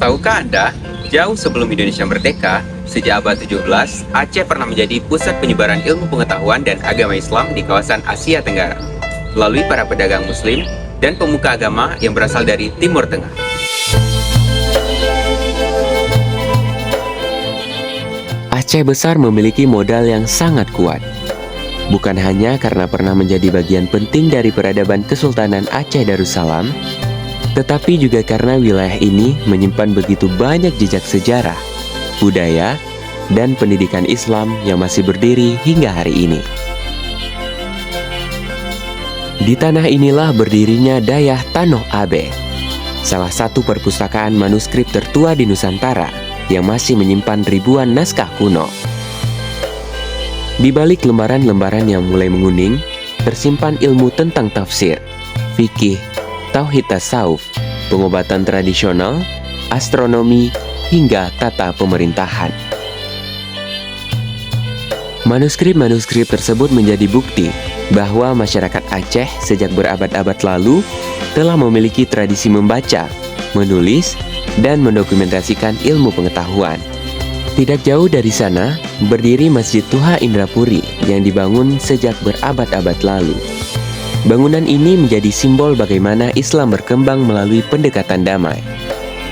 Tahukah Anda, jauh sebelum Indonesia merdeka, sejak abad 17, Aceh pernah menjadi pusat penyebaran ilmu pengetahuan dan agama Islam di kawasan Asia Tenggara, melalui para pedagang Muslim dan pemuka agama yang berasal dari Timur Tengah. Aceh Besar memiliki modal yang sangat kuat. Bukan hanya karena pernah menjadi bagian penting dari peradaban Kesultanan Aceh Darussalam, tetapi juga karena wilayah ini menyimpan begitu banyak jejak sejarah, budaya, dan pendidikan Islam yang masih berdiri hingga hari ini. Di tanah inilah berdirinya Dayah Tanoh Abe, salah satu perpustakaan manuskrip tertua di Nusantara yang masih menyimpan ribuan naskah kuno. Di balik lembaran-lembaran yang mulai menguning, tersimpan ilmu tentang tafsir, fikih, tauhid tasawuf, pengobatan tradisional, astronomi, hingga tata pemerintahan. Manuskrip-manuskrip tersebut menjadi bukti bahwa masyarakat Aceh sejak berabad-abad lalu telah memiliki tradisi membaca, menulis, dan mendokumentasikan ilmu pengetahuan. Tidak jauh dari sana, berdiri Masjid Tuha Indrapuri yang dibangun sejak berabad-abad lalu. Bangunan ini menjadi simbol bagaimana Islam berkembang melalui pendekatan damai,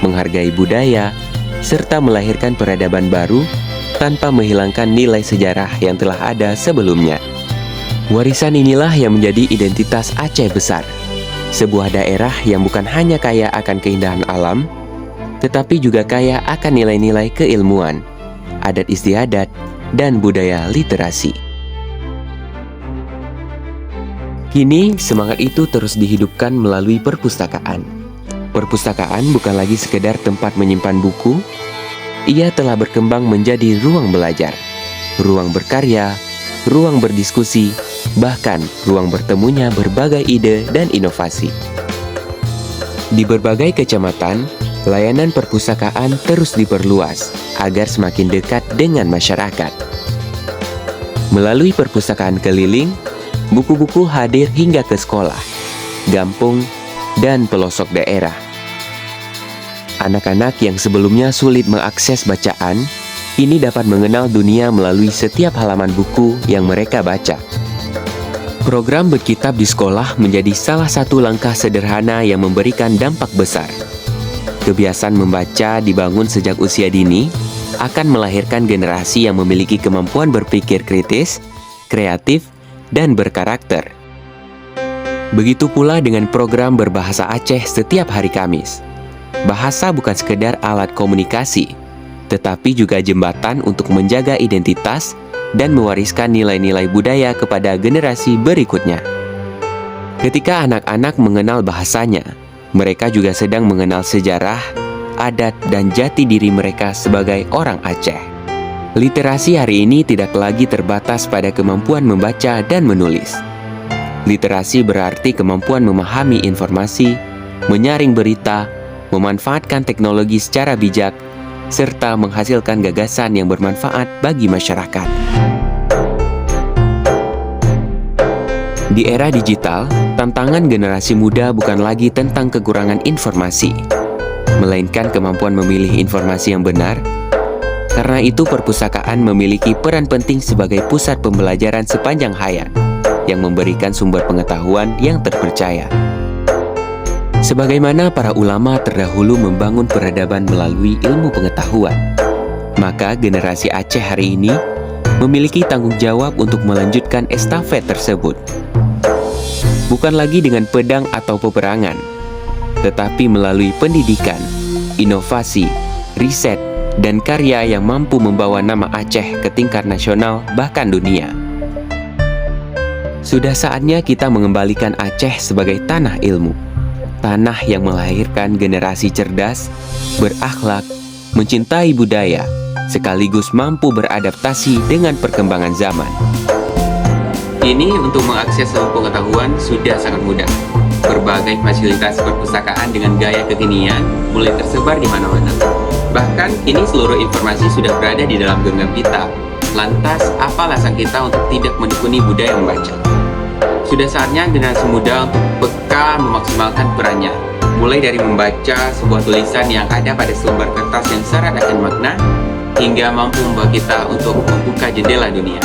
menghargai budaya, serta melahirkan peradaban baru tanpa menghilangkan nilai sejarah yang telah ada sebelumnya. Warisan inilah yang menjadi identitas Aceh Besar, sebuah daerah yang bukan hanya kaya akan keindahan alam, tetapi juga kaya akan nilai-nilai keilmuan, adat istiadat, dan budaya literasi. Kini, semangat itu terus dihidupkan melalui perpustakaan. Perpustakaan bukan lagi sekedar tempat menyimpan buku, ia telah berkembang menjadi ruang belajar, ruang berkarya, ruang berdiskusi, bahkan ruang bertemunya berbagai ide dan inovasi. Di berbagai kecamatan, layanan perpustakaan terus diperluas agar semakin dekat dengan masyarakat. Melalui perpustakaan keliling, buku-buku hadir hingga ke sekolah, kampung, dan pelosok daerah. Anak-anak yang sebelumnya sulit mengakses bacaan, kini dapat mengenal dunia melalui setiap halaman buku yang mereka baca. Program berkitab di sekolah menjadi salah satu langkah sederhana yang memberikan dampak besar. Kebiasaan membaca dibangun sejak usia dini akan melahirkan generasi yang memiliki kemampuan berpikir kritis, kreatif, dan berkarakter. Begitu pula dengan program berbahasa Aceh setiap hari Kamis. Bahasa bukan sekedar alat komunikasi, tetapi juga jembatan untuk menjaga identitas dan mewariskan nilai-nilai budaya kepada generasi berikutnya. Ketika anak-anak mengenal bahasanya, mereka juga sedang mengenal sejarah, adat, dan jati diri mereka sebagai orang Aceh. Literasi hari ini tidak lagi terbatas pada kemampuan membaca dan menulis. Literasi berarti kemampuan memahami informasi, menyaring berita, memanfaatkan teknologi secara bijak, serta menghasilkan gagasan yang bermanfaat bagi masyarakat. Di era digital, tantangan generasi muda bukan lagi tentang kekurangan informasi, melainkan kemampuan memilih informasi yang benar. Karena itu, perpustakaan memiliki peran penting sebagai pusat pembelajaran sepanjang hayat yang memberikan sumber pengetahuan yang terpercaya. Sebagaimana para ulama terdahulu membangun peradaban melalui ilmu pengetahuan, maka generasi Aceh hari ini memiliki tanggung jawab untuk melanjutkan estafet tersebut. Bukan lagi dengan pedang atau peperangan, tetapi melalui pendidikan, inovasi, riset, dan karya yang mampu membawa nama Aceh ke tingkat nasional bahkan dunia. Sudah saatnya kita mengembalikan Aceh sebagai tanah ilmu, tanah yang melahirkan generasi cerdas, berakhlak, mencintai budaya, sekaligus mampu beradaptasi dengan perkembangan zaman. Kini untuk mengakses ilmu pengetahuan sudah sangat mudah. Berbagai fasilitas perpustakaan dengan gaya kekinian mulai tersebar di mana-mana. Bahkan kini seluruh informasi sudah berada di dalam genggam kita. Lantas, apa alasan kita untuk tidak menekuni budaya membaca? Sudah saatnya generasi muda untuk peka memaksimalkan perannya mulai dari membaca sebuah tulisan yang ada pada selembar kertas yang syarat akan makna, hingga mampu membawa kita untuk membuka jendela dunia.